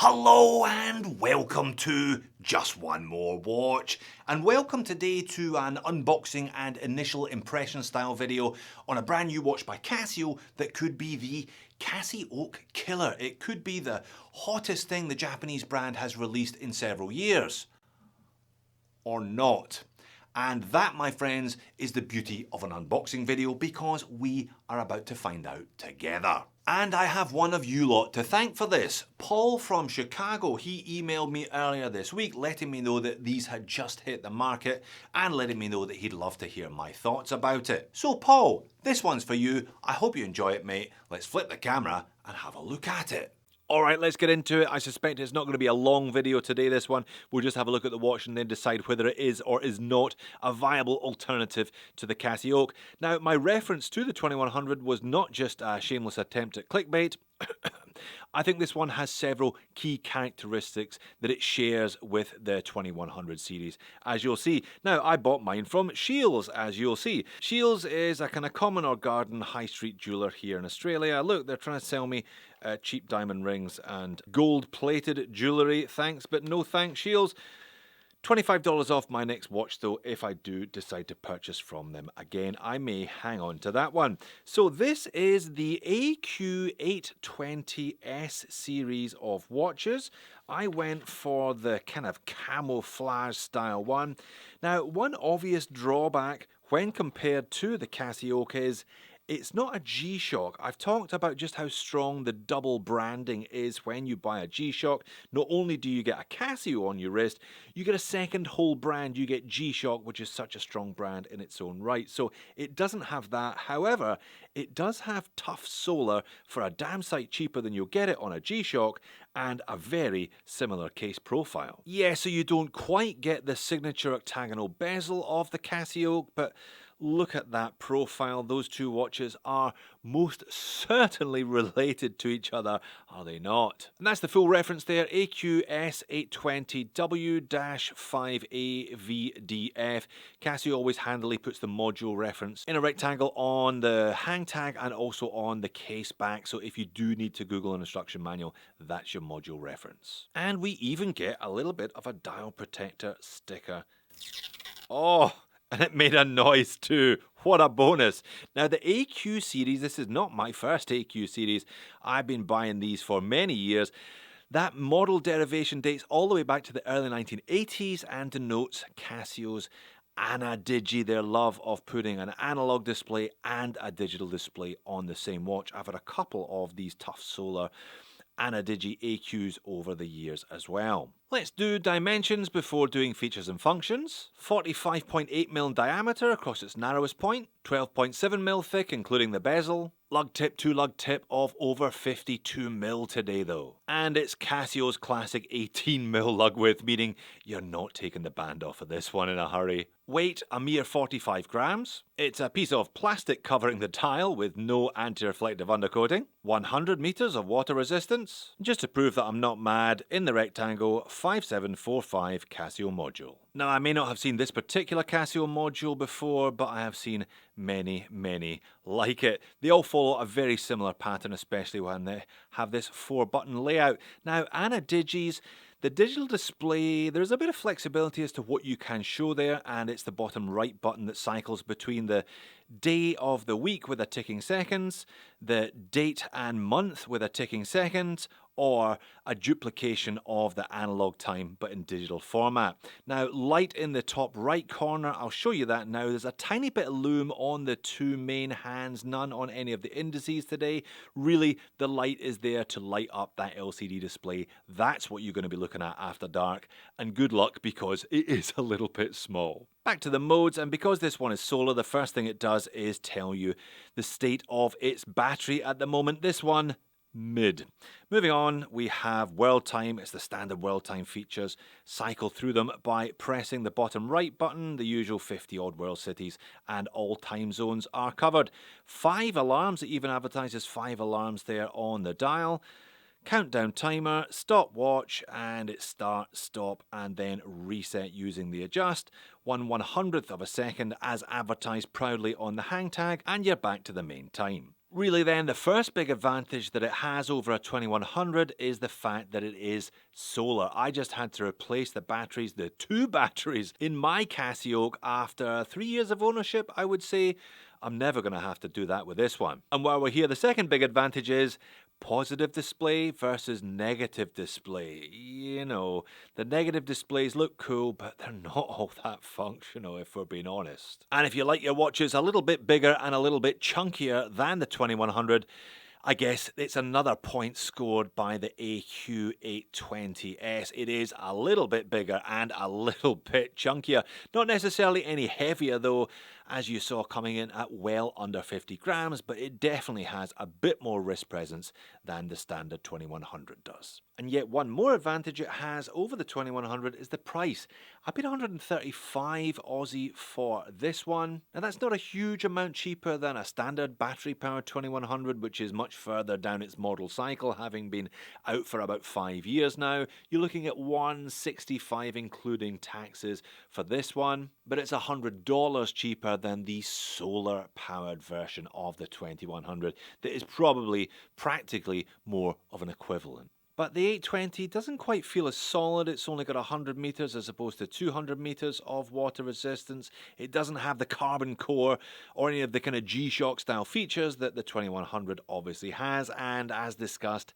Hello and welcome to Just One More Watch, and welcome today to an unboxing and initial impression style video on a brand new watch by Casio that could be the CasiOak killer. It could be the hottest thing the Japanese brand has released in several years. Or not. And that, my friends, is the beauty of an unboxing video, because we are about to find out together. And I have one of you lot to thank for this. Paul from Chicago, he emailed me earlier this week letting me know that these had just hit the market and letting me know that he'd love to hear my thoughts about it. So Paul, this one's for you. I hope you enjoy it, mate. Let's flip the camera and have a look at it. Alright, let's get into it. I suspect it's not going to be a long video today, this one. We'll just have a look at the watch and then decide whether it is or is not a viable alternative to the CasiOak. Now, my reference to the 2100 was not just a shameless attempt at clickbait. I think this one has several key characteristics that it shares with the 2100 series, as you'll see. Now, I bought mine from Shields, as you'll see. Shields is a kind of common or garden high street jeweler here in Australia. Look, they're trying to sell me cheap diamond rings and gold-plated jewellery. Thanks, but no thanks, Shields. $25 off my next watch though if I do decide to purchase from them again. I may hang on to that one. So this is the AQ820S series of watches. I went for the kind of camouflage style one. Now, one obvious drawback when compared to the CasiOak is it's not a G-Shock. I've talked about just how strong the double branding is when you buy a G-Shock. Not only do you get a Casio on your wrist, you get a second whole brand. You get G-Shock, which is such a strong brand in its own right. So it doesn't have that. However, it does have tough solar for a damn sight cheaper than you'll get it on a G-Shock, and a very similar case profile. Yeah, so you don't quite get the signature octagonal bezel of the CasiOak, but look at that profile. Those two watches are most certainly related to each other, are they not? And that's the full reference there, AQS820W-5AVDF. Casio always handily puts the module reference in a rectangle on the hang tag and also on the case back, so if you do need to Google an instruction manual, that's your module reference. And we even get a little bit of a dial protector sticker. Oh! And it made a noise too. What a bonus. Now the AQ series, this is not my first AQ series. I've been buying these for many years. That model derivation dates all the way back to the early 1980s and denotes Casio's Anadigi, their love of putting an analog display and a digital display on the same watch. I've had a couple of these tough solar Anadigi AQs over the years as well. Let's do dimensions before doing features and functions. 45.8mm diameter across its narrowest point, 12.7mm thick including the bezel. Lug tip to lug tip of over 52mm today though. And it's Casio's classic 18mm lug width, meaning you're not taking the band off of this one in a hurry. Weight, a mere 45 grams. It's a piece of plastic covering the dial with no anti-reflective undercoating. 100 meters of water resistance. Just to prove that I'm not mad, in the rectangle, 5745 Casio module. Now, I may not have seen this particular Casio module before, but I have seen many, many like it. They all follow a very similar pattern, especially when they have this 4-button layout. Now, Anadigi's, the digital display, there's a bit of flexibility as to what you can show there, and it's the bottom right button that cycles between the day of the week with a ticking seconds, the date and month with a ticking seconds, or a duplication of the analog time but in digital format. Now, light in the top right corner, I'll show you that now. There's a tiny bit of lume on the two main hands, none on any of the indices today. Really, the light is there to light up that LCD display. That's what you're going to be looking at after dark, and good luck because it is a little bit small. Back to the modes, and because this one is solar, the first thing it does is tell you the state of its battery at the moment. This one, mid. Moving on, we have world time. It's the standard world time features. Cycle through them by pressing the bottom right button. The usual 50 odd world cities and all time zones are covered. 5 alarms, it even advertises 5 alarms there on the dial. Countdown timer, stopwatch, and it start, stop, and then reset using the adjust. 1/100th of a second as advertised proudly on the hang tag, and you're back to the main time. Really then, the first big advantage that it has over a 2100 is the fact that it is solar. I just had to replace the batteries, the 2 batteries in my CasiOak after 3 years of ownership, I would say. I'm never going to have to do that with this one. And while we're here, the second big advantage is positive display versus negative display. You know, the negative displays look cool, but they're not all that functional if we're being honest. And if you like your watches a little bit bigger and a little bit chunkier than the 2100, I guess it's another point scored by the AQ820S. It is a little bit bigger and a little bit chunkier. Not necessarily any heavier though, as you saw coming in at well under 50 grams, but it definitely has a bit more wrist presence than the standard 2100 does. And yet one more advantage it has over the 2100 is the price. I paid 135 Aussie for this one. Now that's not a huge amount cheaper than a standard battery powered 2100, which is much further down its model cycle, having been out for about 5 years now. You're looking at 165 including taxes for this one, but it's $100 cheaper than the solar powered version of the 2100 that is probably practically more of an equivalent. But the 820 doesn't quite feel as solid. It's only got 100 meters as opposed to 200 meters of water resistance. It doesn't have the carbon core or any of the kind of G-Shock style features that the 2100 obviously has. And as discussed,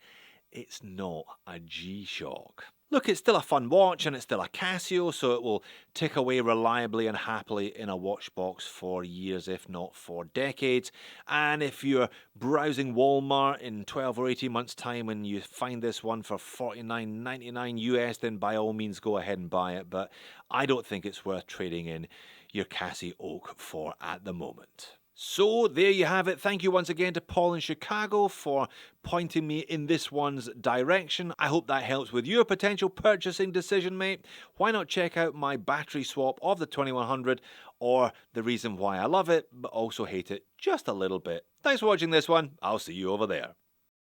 it's not a G-Shock. Look, it's still a fun watch and it's still a Casio, so it will tick away reliably and happily in a watch box for years, if not for decades. And if you're browsing Walmart in 12 or 18 months' time and you find this one for $49.99 US, then by all means go ahead and buy it. But I don't think it's worth trading in your CasiOak for at the moment. So there you have it. Thank you once again to Paul in Chicago for pointing me in this one's direction. I hope that helps with your potential purchasing decision, mate. Why not check out my battery swap of the 2100 or the reason why I love it, but also hate it just a little bit. Thanks for watching this one. I'll see you over there.